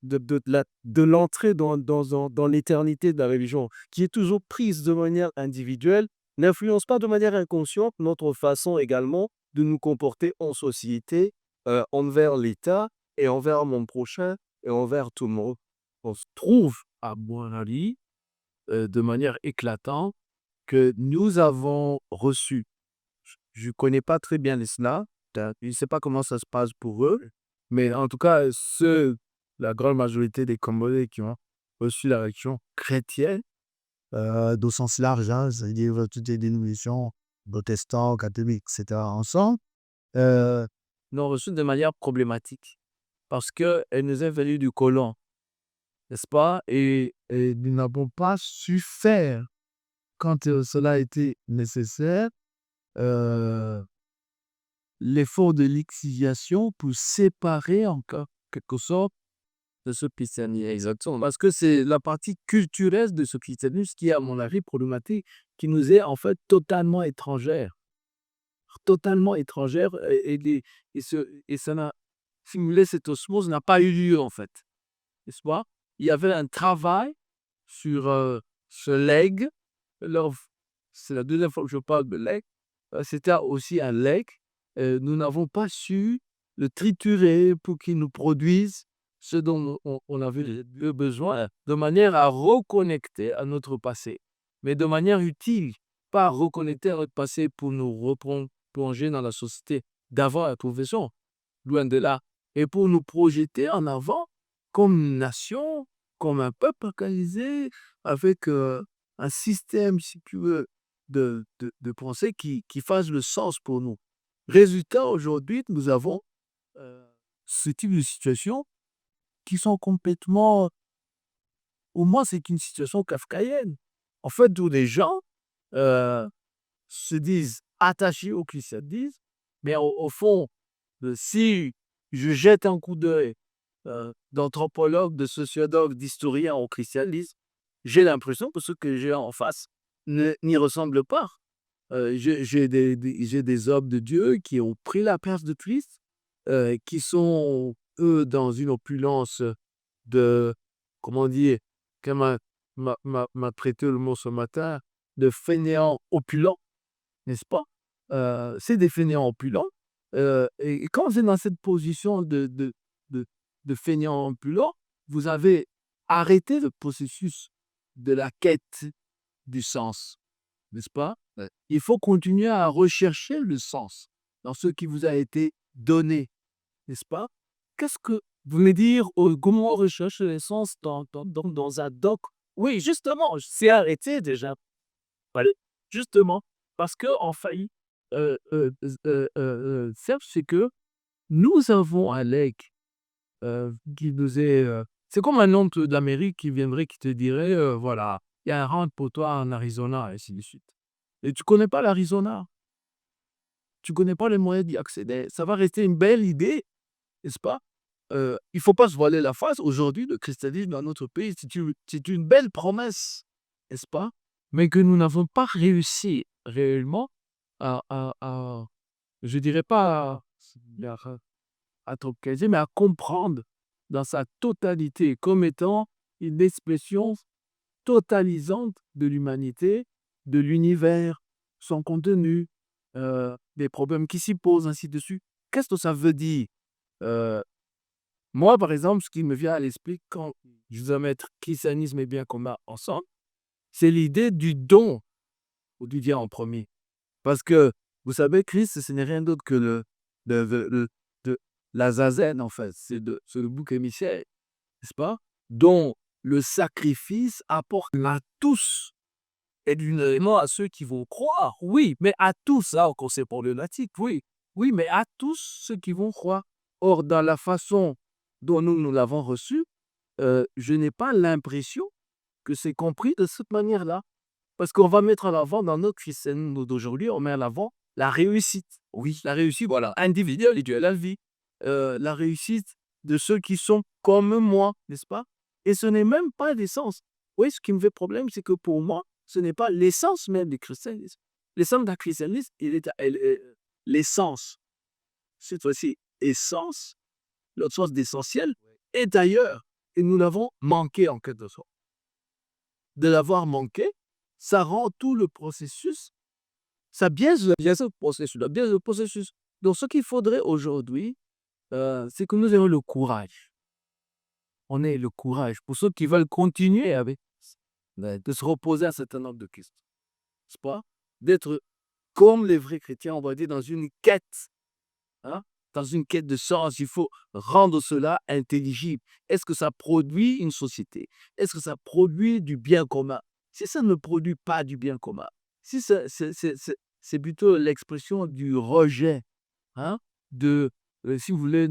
de, de l'entrée dans l'éternité de la religion, qui est toujours prise de manière individuelle, n'influence pas de manière inconsciente notre façon également de nous comporter en société, envers l'État et envers mon prochain et envers tout le monde? On se trouve, à mon avis, de manière éclatante, que nous avons reçu. Je ne connais pas très bien l'islam. Je ne sais pas comment ça se passe pour eux. Mais en tout cas, la grande majorité des Congolais qui ont reçu la religion chrétienne, Au sens large, hein, c'est-à-dire toutes les dénominations, protestants, catholiques, etc. ensemble. Euh, l'ont reçu de manière problématique. Parce qu'elle nous est venue du colon, n'est-ce pas? Et nous n'avons pas su faire, quand cela était nécessaire, euh, l'effort de l'exiliation pour séparer en quelque sorte de ce christianisme. Exactement. Parce que c'est la partie culturelle de ce christianisme qui est, à mon avis, problématique, qui nous est en fait totalement étrangère. Totalement étrangère. Et ça n'a, simuler cette osmose n'a pas eu lieu, en fait. N'est-ce pas? Il y avait un travail sur ce legs. C'est la deuxième fois que je parle de legs. C'était aussi un leg. Nous n'avons pas su le triturer pour qu'il nous produise ce dont on avait le besoin, de manière à reconnecter à notre passé, mais de manière utile, pas reconnecter à notre passé pour nous replonger dans la société d'avant la profession, loin de là, et pour nous projeter en avant comme une nation, comme un peuple organisé, avec un système, si tu veux, de pensée qui fasse le sens pour nous. Résultat, aujourd'hui, nous avons ce type de situation qui sont complètement, au moins c'est une situation kafkaïenne. En fait, où les gens se disent attachés au christianisme, mais au fond, si je jette un coup d'œil d'anthropologue, de sociologue, d'historien au christianisme, j'ai l'impression que ce que j'ai en face n'y ressemble pas. J'ai des hommes de Dieu qui ont pris la place de Christ, qui sont, eux, dans une opulence de, comment dire, comme m'a prêté le mot ce matin, de fainéants opulents, n'est-ce pas? C'est des fainéants opulents. Et quand vous êtes dans cette position de fainéants opulents, vous avez arrêté le processus de la quête du sens, n'est-ce pas? Ouais. Il faut continuer à rechercher le sens dans ce qui vous a été donné, n'est-ce pas? Qu'est-ce que vous voulez dire, comment on recherche le sens dans un doc? Oui, justement, c'est arrêté déjà. Voilà. Justement, parce qu'on faillit. Serge, c'est que nous avons un legs qui nous est. C'est comme un oncle d'Amérique qui viendrait, qui te dirait voilà, il y a un rente pour toi en Arizona, et ainsi de suite. Et tu connais pas l'Arizona. Tu connais pas les moyens d'y accéder. Ça va rester une belle idée, n'est-ce pas? Il faut pas se voiler la face. Aujourd'hui, le christianisme dans notre pays, c'est une belle promesse, n'est-ce pas? Mais que nous n'avons pas réussi réellement à je dirais pas à tropicaliser, mais à comprendre dans sa totalité comme étant une expression totalisante de l'humanité, de l'univers, son contenu, des problèmes qui s'y posent, ainsi de suite. Qu'est-ce que ça veut dire? Moi, par exemple, ce qui me vient à l'esprit quand je veux mettre christianisme et bien commun ensemble, c'est l'idée du don ou du bien en premier. Parce que, vous savez, Christ, ce n'est rien d'autre que de la zazen, en fait. C'est le bouc émissaire, n'est-ce pas? Dont le sacrifice apporte à tous, et évidemment à ceux qui vont croire, oui, mais à tous, hein, quand c'est problématique, oui. Oui, mais à tous ceux qui vont croire. Or, dans la façon dont nous l'avons reçu, je n'ai pas l'impression que c'est compris de cette manière-là. Parce qu'on va mettre en avant, dans notre christianisme d'aujourd'hui, on met en avant la réussite. Oui, la réussite, voilà, individuelle et la vie. La réussite de ceux qui sont comme moi, n'est-ce pas? Et ce n'est même pas l'essence. Oui, ce qui me fait problème, c'est que pour moi, ce n'est pas l'essence même du christianisme. L'essence d'un christianisme, l'essence, cette fois-ci, essence, l'autre sens d'essentiel, est ailleurs. Et nous l'avons manqué en quelque sorte. De l'avoir manqué, ça rend tout le processus, ça biaise le processus. Donc, ce qu'il faudrait aujourd'hui, c'est que nous ayons le courage. On ait le courage pour ceux qui veulent continuer avec, de se reposer à un certain nombre de questions. N'est-ce pas? D'être comme les vrais chrétiens, on va dire, dans une quête. Hein? Dans une quête de sens, il faut rendre cela intelligible. Est-ce que ça produit une société? Est-ce que ça produit du bien commun? Si ça ne produit pas du bien commun, si c'est plutôt l'expression du rejet, hein, si vous voulez,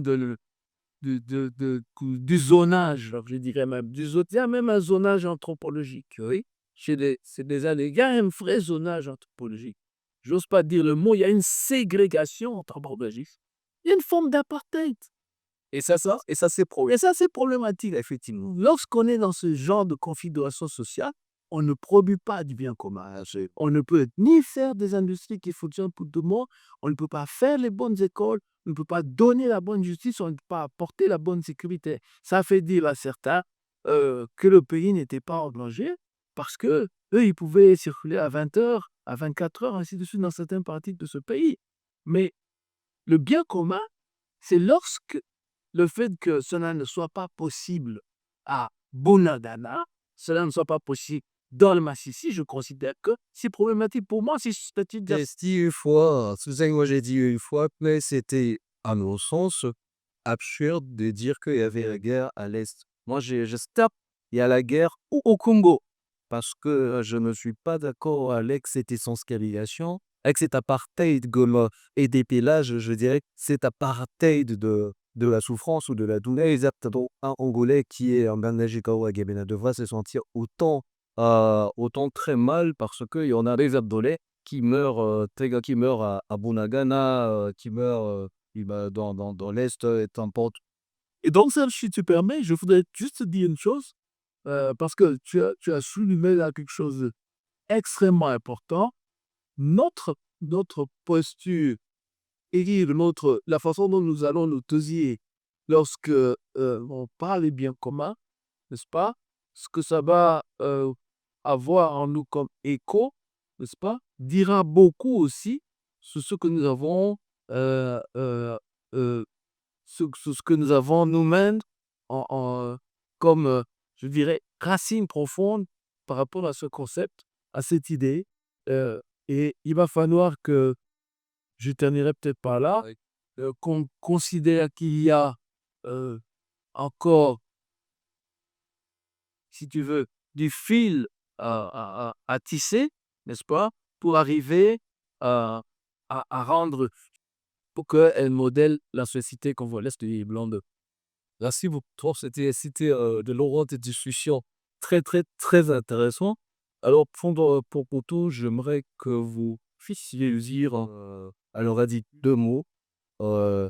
du zonage, je dirais même. Il y a même un zonage anthropologique, oui. Il y a un vrai zonage anthropologique. J'ose pas dire le mot, il y a une ségrégation anthropologique. Il y a une forme d'apartheid. Et ça, c'est Et ça, c'est problématique, effectivement. Lorsqu'on est dans ce genre de configuration sociale, on ne produit pas du bien commun. On ne peut ni faire des industries qui fonctionnent pour tout le monde, on ne peut pas faire les bonnes écoles, on ne peut pas donner la bonne justice, on ne peut pas apporter la bonne sécurité. Ça fait dire à certains que le pays n'était pas en danger parce que eux, ils pouvaient circuler à 20 heures, à 24 heures, ainsi de suite, dans certaines parties de ce pays. Mais le bien commun, c'est lorsque le fait que cela ne soit pas possible à Bunagana, cela ne soit pas possible dans le Massissi, je considère que c'est problématique pour moi. Si je statut de... J'ai dit une fois, c'est ça que moi j'ai dit une fois, mais c'était, à mon sens, absurde de dire qu'il y avait la guerre à l'Est. Moi, je stop, il y a la guerre au Congo. Parce que je ne suis pas d'accord avec cette essentialisation, avec cet apartheid comme EDP là, je dirais que cet apartheid de la souffrance ou de la douleur. Exactement. Un Angolais qui est en Bandajikawa Gabena devrait se sentir autant très mal parce qu'il y en a des Abdolais qui meurent, qui meurent à Bunagana, qui meurent dans l'Est, et n'importe. Et donc, ça, si tu permets, je voudrais juste te dire une chose, parce que tu as souligné là quelque chose d'extrêmement important. Notre posture et la façon dont nous allons nous tenir lorsque on parle des biens communs, n'est-ce pas? Ce que ça va avoir en nous comme écho, n'est-ce pas? Dira beaucoup aussi sur ce que nous avons, euh, euh, euh, ce que nous avons nous-mêmes comme, je dirais, racine profonde par rapport à ce concept, à cette idée. Et il va falloir que, je terminerai peut-être par là, Oui. qu'on considère qu'il y a encore, si tu veux, du fil à tisser, n'est-ce pas, pour arriver à rendre, pour qu'elle modèle la société qu'on voit l'Est et blonde. Merci beaucoup. C'était de longues discussions très, très, très intéressantes. Alors, pour tout, j'aimerais que vous puissiez dire, elle aura dit 2 mots euh,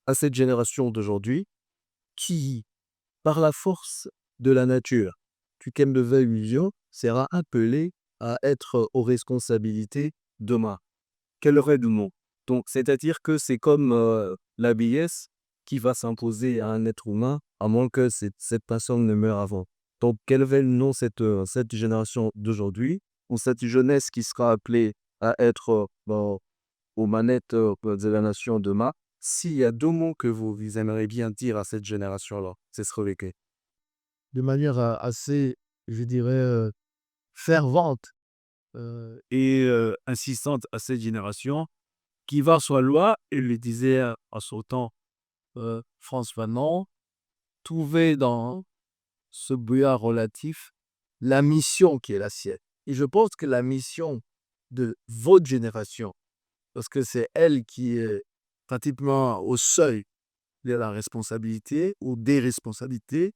à cette génération d'aujourd'hui qui, par la force de la nature, tu qu'aime de illusion, sera appelé à être aux responsabilités demain. Quel aurait de mot? Donc, c'est-à-dire que c'est comme la vieillesse qui va s'imposer à un être humain, à moins que cette personne ne meure avant. Donc, quel va être le nom de cette génération d'aujourd'hui, ou cette jeunesse qui sera appelée à être aux manettes de la nation demain? S'il y a 2 mots que vous aimeriez bien dire à cette génération-là, ce serait lesquels? De manière assez, je dirais, fervente. Et insistante à cette génération qui va sur la loi, et le disait en son temps France Fanon, trouver dans ce brouillard relatif la mission qui est la sienne. Et je pense que la mission de votre génération, parce que c'est elle qui est pratiquement au seuil de la responsabilité ou des responsabilités,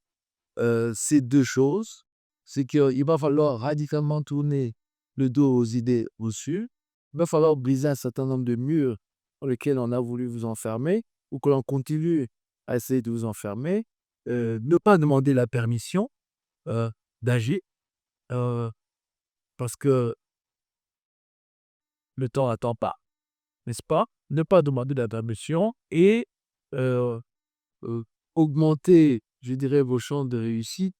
c'est 2 choses. C'est qu'il va falloir radicalement tourner le dos aux idées reçues. Il va falloir briser un certain nombre de murs dans lesquels on a voulu vous enfermer ou que l'on continue à essayer de vous enfermer. Ne pas demander la permission d'agir euh, parce que le temps n'attend pas, n'est-ce pas? Ne pas demander la permission et euh, euh, augmenter, je dirais, vos chances de réussite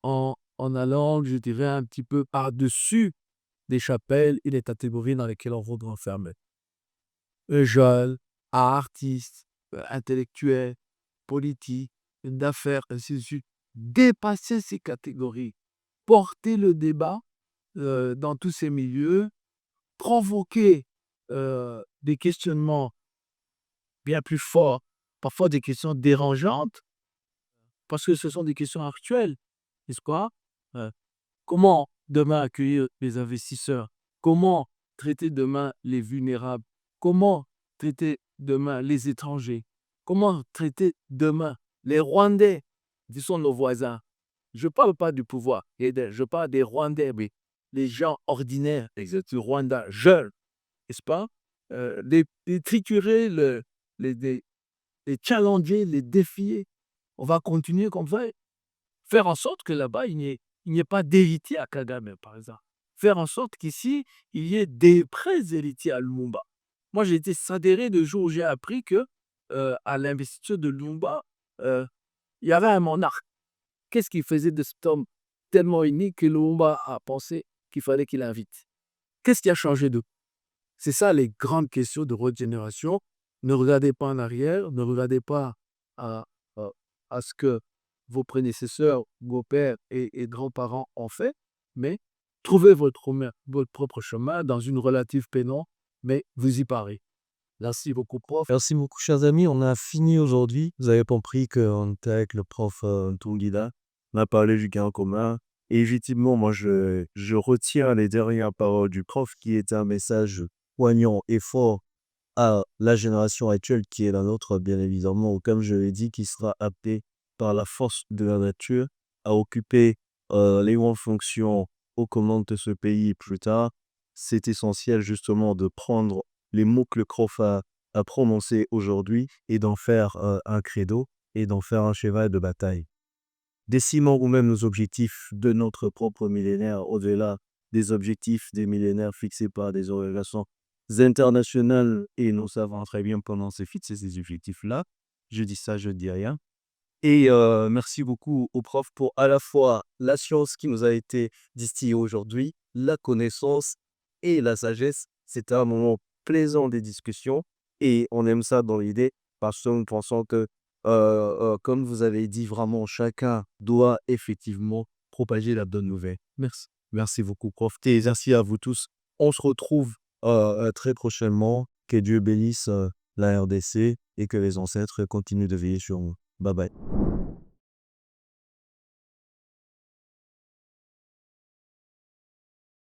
en allant, je dirais, un petit peu par-dessus des chapelles et des catégories dans lesquelles on vous enfermer. Jeunes, artistes, intellectuels, politiques, d'affaires, ainsi de suite. Dépasser ces catégories, porter le débat dans tous ces milieux, provoquer des questionnements bien plus forts, parfois des questions dérangeantes, parce que ce sont des questions actuelles, n'est-ce pas? Euh, Comment demain accueillir les investisseurs? Comment traiter demain les vulnérables? Comment traiter demain les étrangers? Comment traiter demain les Rwandais, qui sont nos voisins? Je ne parle pas du pouvoir, je parle des Rwandais, mais les gens ordinaires, du Rwanda, jeunes, n'est-ce pas? Les triturer, les challenger, les défier. On va continuer comme ça, faire en sorte que là-bas, il n'y ait pas d'héritier à Kagame, par exemple. Faire en sorte qu'ici, il y ait des vrais héritiers à Lumumba. Moi, j'ai été sidéré le jour où j'ai appris que à l'investiture de Lumumba, il y avait un monarque. Qu'est-ce qu'il faisait de cet homme tellement unique que Lumumba a pensé qu'il fallait qu'il l'invite? Qu'est-ce qui a changé de? C'est ça les grandes questions de régénération. Ne regardez pas en arrière, ne regardez pas à, à- à ce que vos prédécesseurs, vos pères et grands-parents ont fait, mais trouvez votre propre chemin dans une relative pénombre, mais vous y parez. Merci beaucoup, prof. Merci beaucoup, chers amis. On a fini aujourd'hui. Vous avez compris qu'on était avec le prof Tungida. On a parlé du gain commun. Et effectivement, moi, je retiens les dernières paroles du prof qui est un message poignant et fort à la génération actuelle qui est la nôtre, bien évidemment, ou comme je l'ai dit, qui sera appelée par la force de la nature à occuper les grandes fonctions aux commandes de ce pays plus tard. C'est essentiel justement de prendre les mots que le prof a prononcés aujourd'hui et d'en faire un credo et d'en faire un cheval de bataille. Décimons nous-mêmes nos objectifs de notre propre millénaire au-delà des objectifs des millénaires fixés par des organisations internationales et nous savons très bien comment se fixer ces objectifs-là. Je dis ça, je ne dis rien. Et merci beaucoup au prof pour à la fois la science qui nous a été distillée aujourd'hui, la connaissance et la sagesse. C'était un moment plaisant des discussions et on aime ça dans l'idée parce que nous pensons que, comme vous avez dit, vraiment chacun doit effectivement propager la bonne nouvelle. Merci. Merci beaucoup, prof. Et merci à vous tous. On se retrouve très prochainement. Que Dieu bénisse la RDC et que les ancêtres continuent de veiller sur nous. Bye bye.